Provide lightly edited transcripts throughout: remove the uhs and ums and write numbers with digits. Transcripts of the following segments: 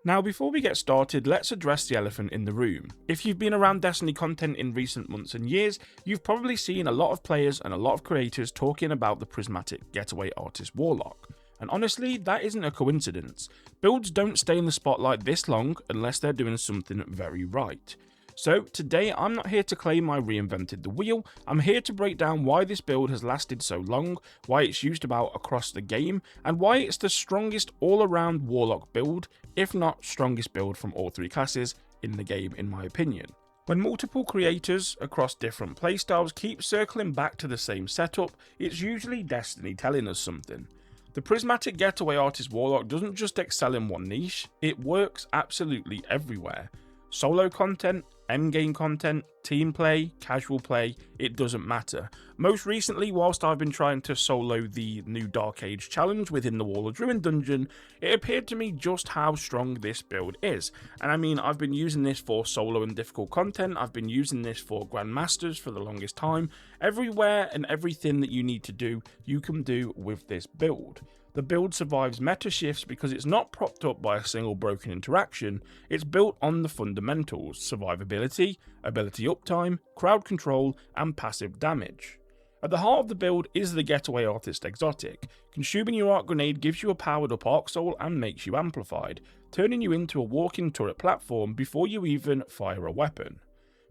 Now before we get started, let's address the elephant in the room. If you've been around Destiny content in recent months and years, you've probably seen a lot of players and a lot of creators talking about the Prismatic Getaway Artist Warlock. And honestly, that isn't a coincidence. Builds don't stay in the spotlight this long unless they're doing something very right. So today I'm not here to claim I reinvented the wheel, I'm here to break down why this build has lasted so long, why it's used about across the game, and why it's the strongest all-around Warlock build, if not strongest build from all three classes in the game in my opinion. When multiple creators across different playstyles keep circling back to the same setup, it's usually Destiny telling us something. The Prismatic Getaway Artist Warlock doesn't just excel in one niche, it works absolutely everywhere. Solo content, endgame content, team play, casual play, it doesn't matter. Most recently, whilst I've been trying to solo the new Dark Age challenge within the Warlord's Ruin dungeon, it appeared to me just how strong this build is. And I mean, I've been using this for solo and difficult content, I've been using this for Grandmasters for the longest time. Everywhere and everything that you need to do, you can do with this build. The build survives meta shifts because it's not propped up by a single broken interaction, it's built on the fundamentals: survivability, ability uptime, crowd control, and passive damage. At the heart of the build is the Getaway Artist exotic. Consuming your arc grenade gives you a powered up arc soul and makes you amplified, turning you into a walking turret platform before you even fire a weapon.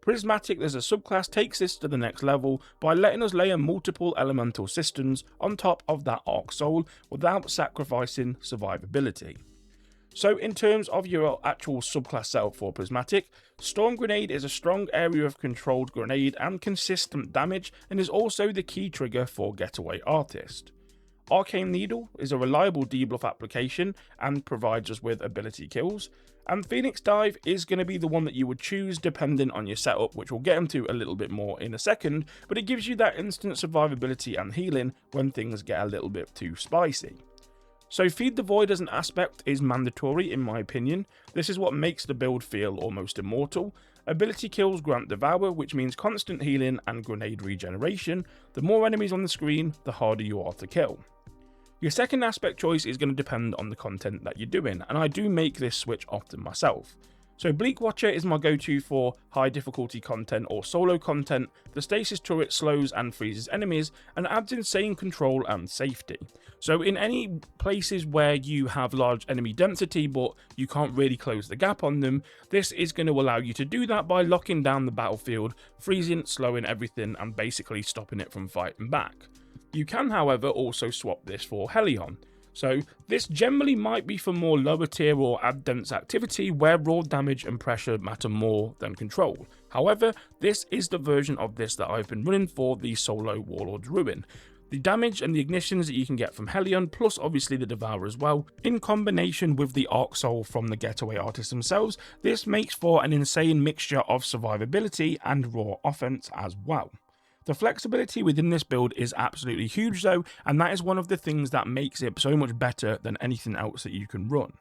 Prismatic as a subclass takes this to the next level by letting us layer multiple elemental systems on top of that arc soul without sacrificing survivability. So in terms of your actual subclass setup for Prismatic, Storm Grenade is a strong area of controlled grenade and consistent damage, and is also the key trigger for Getaway Artist. Arcane Needle is a reliable debuff application and provides us with ability kills, and Phoenix Dive is going to be the one that you would choose depending on your setup, which we'll get into a little bit more in a second, but it gives you that instant survivability and healing when things get a little bit too spicy. So Feed the Void as an aspect is mandatory in my opinion. This is what makes the build feel almost immortal. Ability kills grant Devour, which means constant healing and grenade regeneration. The more enemies on the screen, the harder you are to kill. Your second aspect choice is going to depend on the content that you're doing, and I do make this switch often myself. So Bleak Watcher is my go-to for high difficulty content or solo content. The stasis turret slows and freezes enemies and adds insane control and safety. So in any places where you have large enemy density but you can't really close the gap on them, this is going to allow you to do that by locking down the battlefield, freezing, slowing everything and basically stopping it from fighting back. You can, however, also swap this for Hellion. So this generally might be for more lower tier or add dense activity where raw damage and pressure matter more than control. However, this is the version of this that I've been running for the solo Warlord's Ruin. The damage and the ignitions that you can get from Hellion, plus obviously the Devour as well, in combination with the Arc Soul from the Getaway Artists themselves, this makes for an insane mixture of survivability and raw offense as well. The flexibility within this build is absolutely huge though, and that is one of the things that makes it so much better than anything else that you can run.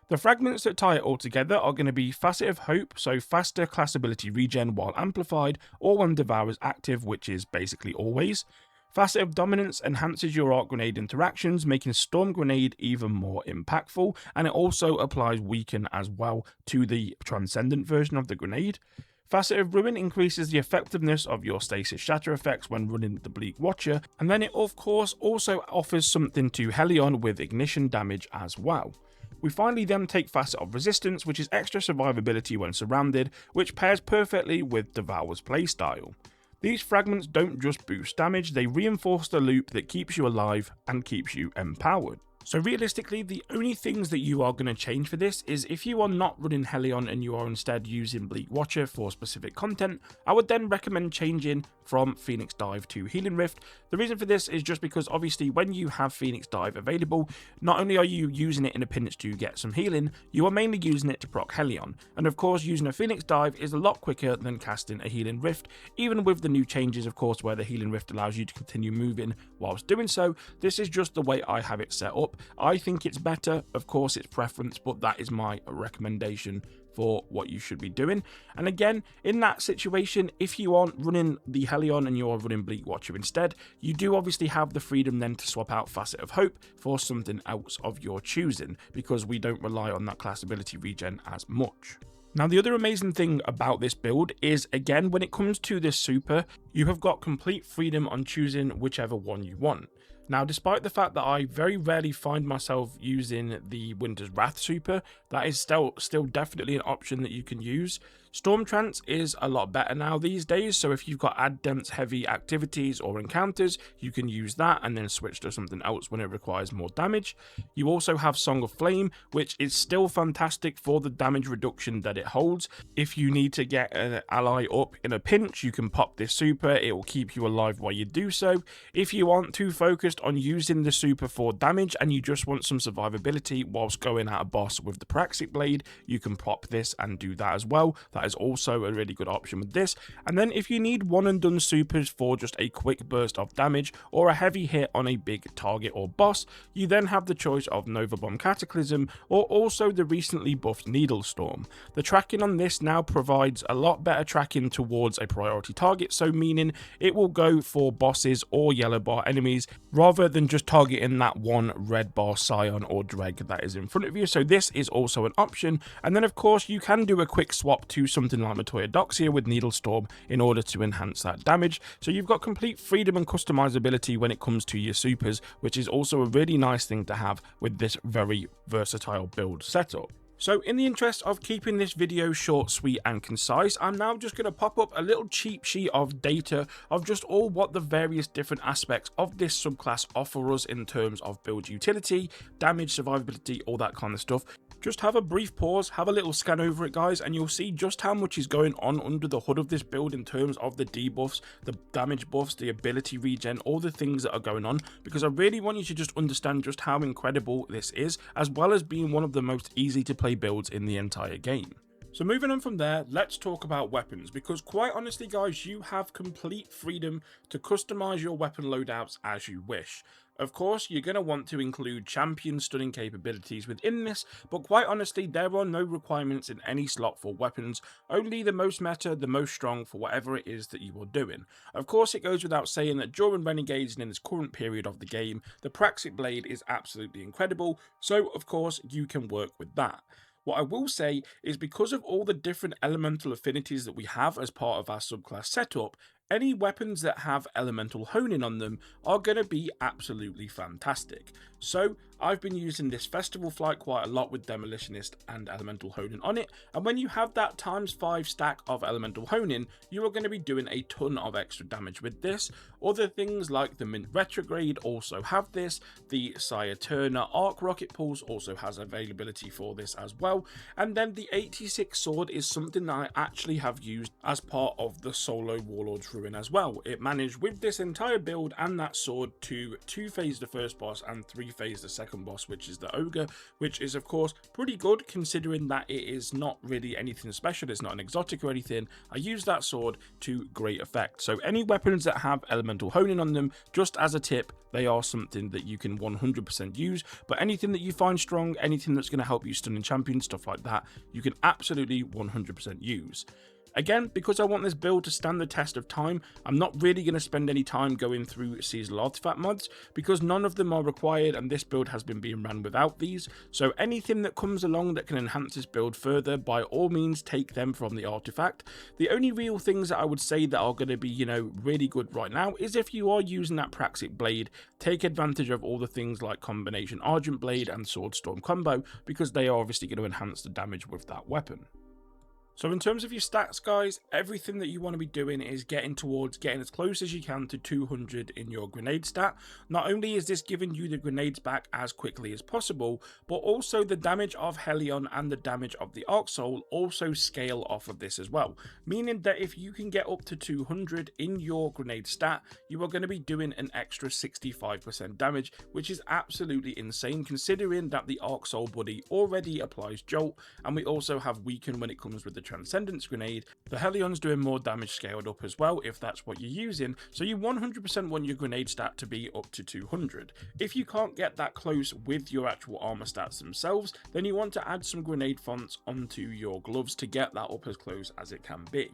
The fragments that tie it all together are going to be Facet of Hope, so faster class ability regen while amplified, or when Devour is active, which is basically always. Facet of Dominance enhances your arc grenade interactions, making Storm Grenade even more impactful, and it also applies Weaken as well to the Transcendent version of the grenade. Facet of Ruin increases the effectiveness of your stasis shatter effects when running the Bleak Watcher, and then it of course also offers something to Hellion with ignition damage as well. We finally then take Facet of Resistance, which is extra survivability when surrounded, which pairs perfectly with Devour's playstyle. These fragments don't just boost damage, they reinforce the loop that keeps you alive and keeps you empowered. So realistically, the only things that you are going to change for this is if you are not running Hellion and you are instead using Bleak Watcher for specific content, I would then recommend changing from Phoenix Dive to Healing Rift. The reason for this is just because obviously when you have Phoenix Dive available, not only are you using it in a pinch to get some healing, you are mainly using it to proc Hellion. And of course using a Phoenix Dive is a lot quicker than casting a Healing Rift, even with the new changes of course where the Healing Rift allows you to continue moving whilst doing so. This is just the way I have it set up. I think it's better, of course it's preference, but that is my recommendation for what you should be doing. And again, in that situation, if you aren't running the Hellion and you're running Bleak Watcher instead, you do obviously have the freedom then to swap out Facet of Hope for something else of your choosing, because we don't rely on that class ability regen as much. Now, the other amazing thing about this build is, again, when it comes to this super, you have got complete freedom on choosing whichever one you want. Now, despite the fact that I very rarely find myself using the Winter's Wrath super, that is still definitely an option that you can use. Storm Trance is a lot better now these days, so if you've got ad-dense heavy activities or encounters, you can use that and then switch to something else when it requires more damage. You also have Song of Flame, which is still fantastic for the damage reduction that it holds. If you need to get an ally up in a pinch, you can pop this super, it will keep you alive while you do so. If you aren't too focused on using the super for damage and you just want some survivability whilst going at a boss with the Praxic Blade, you can pop this and do that as well. That is also a really good option with this. And then if you need one and done supers for just a quick burst of damage or a heavy hit on a big target or boss, you then have the choice of Nova Bomb Cataclysm or also the recently buffed Needle Storm. The tracking on this now provides a lot better tracking towards a priority target, so meaning it will go for bosses or yellow bar enemies rather than just targeting that one red bar Scion or Dreg that is in front of you. So this is also an option. And then of course you can do a quick swap to something like Matoya Doxia with Needle Storm in order to enhance that damage. So you've got complete freedom and customizability when it comes to your supers, which is also a really nice thing to have with this very versatile build setup. So in the interest of keeping this video short, sweet and concise, I'm now just going to pop up a little cheat sheet of data of just all what the various different aspects of this subclass offer us in terms of build utility, damage, survivability, all that kind of stuff. Just have a brief pause, have a little scan over it guys, and you'll see just how much is going on under the hood of this build in terms of the debuffs, the damage buffs, the ability regen, all the things that are going on, because I really want you to just understand just how incredible this is, as well as being one of the most easy to play builds in the entire game. So moving on from there, let's talk about weapons, because quite honestly guys, you have complete freedom to customize your weapon loadouts as you wish. Of course, you're going to want to include champion stunning capabilities within this, but quite honestly, there are no requirements in any slot for weapons, only the most meta, the most strong for whatever it is that you are doing. Of course, it goes without saying that during Renegades and in this current period of the game, the Praxic Blade is absolutely incredible, so of course, you can work with that. What I will say is because of all the different elemental affinities that we have as part of our subclass setup, any weapons that have elemental honing on them are going to be absolutely fantastic. So I've been using this Festival Flight quite a lot with Demolitionist and elemental honing on it, and when you have that ×5 stack of elemental honing, you are going to be doing a ton of extra damage with this. Other things like the Mint Retrograde also have this, the Sire Turner Arc Rocket Pulse also has availability for this as well, and then the 86 Sword is something that I actually have used as part of the solo Warlord's Ruin as well. It managed with this entire build and that sword to 2-phase the first boss and 3-phase the second boss, which is the Ogre, which is of course pretty good considering that it is not really anything special, it's not an exotic or anything. I use that sword to great effect. So any weapons that have elemental honing on them, just as a tip, they are something that you can 100% use, but anything that you find strong, anything that's going to help you stun and champion, stuff like that, you can absolutely 100% use. Again, because I want this build to stand the test of time, I'm not really going to spend any time going through seasonal artifact mods because none of them are required and this build has been being ran without these. So anything that comes along that can enhance this build further, by all means take them from the artifact. The only real things that I would say that are going to be, really good right now is if you are using that Praxic Blade, take advantage of all the things like combination Argent Blade and Sword Storm combo because they are obviously going to enhance the damage with that weapon. So in terms of your stats guys, everything that you want to be doing is getting as close as you can to 200 in your grenade stat. Not only is this giving you the grenades back as quickly as possible, but also the damage of Hellion and the damage of the Arc Soul also scale off of this as well. Meaning that if you can get up to 200 in your grenade stat, you are going to be doing an extra 65% damage, which is absolutely insane considering that the Arc Soul buddy already applies Jolt, and we also have Weaken when it comes with the Transcendence Grenade, the Helion's doing more damage scaled up as well if that's what you're using, so you 100% want your grenade stat to be up to 200. If you can't get that close with your actual armor stats themselves, then you want to add some grenade fonts onto your gloves to get that up as close as it can be.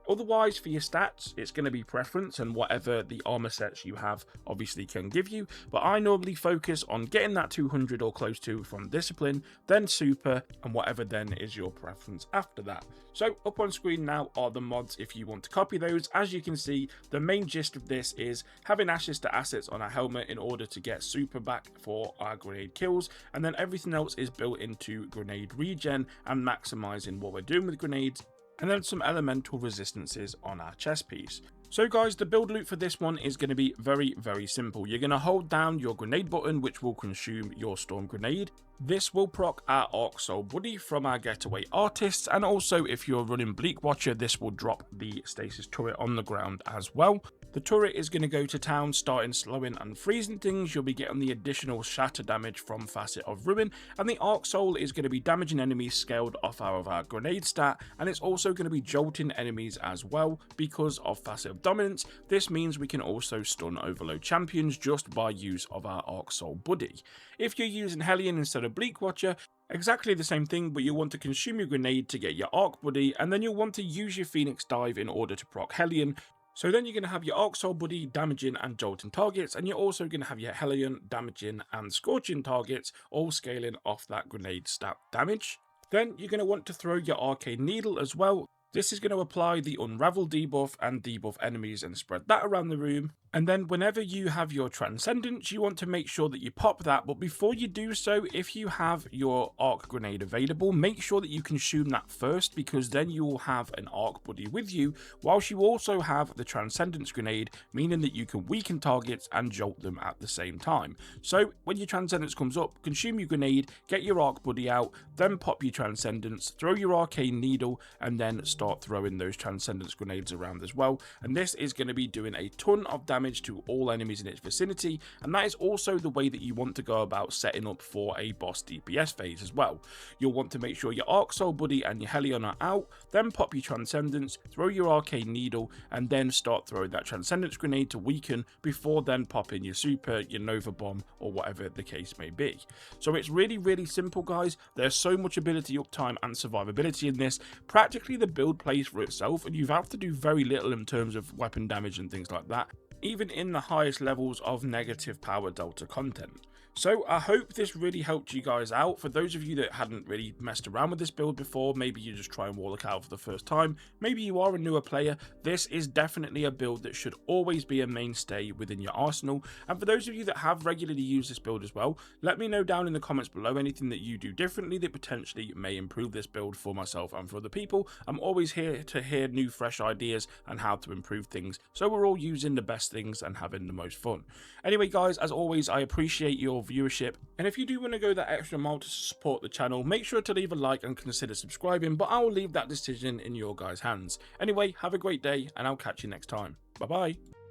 Otherwise, for your stats, it's going to be preference and whatever the armor sets you have obviously can give you, but I normally focus on getting that 200 or close to from discipline, then super, and whatever then is your preference after that. So up on screen now are the mods if you want to copy those. As you can see, the main gist of this is having ashes to assets on our helmet in order to get super back for our grenade kills, and then everything else is built into grenade regen and maximizing what we're doing with grenades, and then some elemental resistances on our chest piece. So guys, the build loop for this one is going to be very simple. You're going to hold down your grenade button, which will consume your storm grenade. This will proc our Arc Soul Buddy from our Getaway Artists, and also if you're running Bleak Watcher, this will drop the stasis turret on the ground as well. The turret is going to go to town, starting slowing and freezing things. You'll be getting the additional shatter damage from Facet of Ruin, and the Arc Soul is going to be damaging enemies scaled off of our grenade stat, and it's also going to be jolting enemies as well because of Facet of Dominance. This means we can also stun overload champions just by use of our Arc Soul Buddy. If you're using Hellion instead of Bleak Watcher, exactly the same thing, but you want to consume your grenade to get your Arc Buddy, and then you'll want to use your Phoenix Dive in order to proc Hellion. So then you're going to have your Arc Soul Buddy damaging and jolting targets, and you're also going to have your Hellion damaging and scorching targets, all scaling off that grenade stat damage. Then you're going to want to throw your Arcane Needle as well. This is going to apply the Unravel debuff and debuff enemies and spread that around the room. And then whenever you have your Transcendence, you want to make sure that you pop that, but before you do so, if you have your Arc Grenade available, make sure that you consume that first, because then you will have an Arc Buddy with you, whilst you also have the Transcendence Grenade, meaning that you can weaken targets and jolt them at the same time. So when your Transcendence comes up, consume your grenade, get your Arc Buddy out, then pop your Transcendence, throw your Arcane Needle, and then start throwing those Transcendence Grenades around as well. And this is going to be doing a ton of damage to all enemies in its vicinity, and that is also the way that you want to go about setting up for a boss DPS phase as well. You'll want to make sure your Arc Soul Buddy and your Hellion are out, then pop your Transcendence, throw your Arcane Needle, and then start throwing that Transcendence Grenade to weaken before then popping your Super, your Nova Bomb, or whatever the case may be. So it's really simple, guys. There's so much ability uptime and survivability in this. Practically the build plays for itself, and you have to do very little in terms of weapon damage and things like that, even in the highest levels of negative power delta content. So I hope this really helped you guys out. For those of you that hadn't really messed around with this build before, maybe you just try and Warlock out for the first time, maybe you are a newer player, this is definitely a build that should always be a mainstay within your arsenal. And for those of you that have regularly used this build as well, let me know down in the comments below anything that you do differently that potentially may improve this build for myself and for other people. I'm always here to hear new fresh ideas and how to improve things, so we're all using the best things and having the most fun. Anyway guys, as always, I appreciate your viewership, and if you do want to go that extra mile to support the channel, make sure to leave a like and consider subscribing, but I will leave that decision in your guys' hands. Anyway, have a great day, and I'll catch you next time. Bye bye.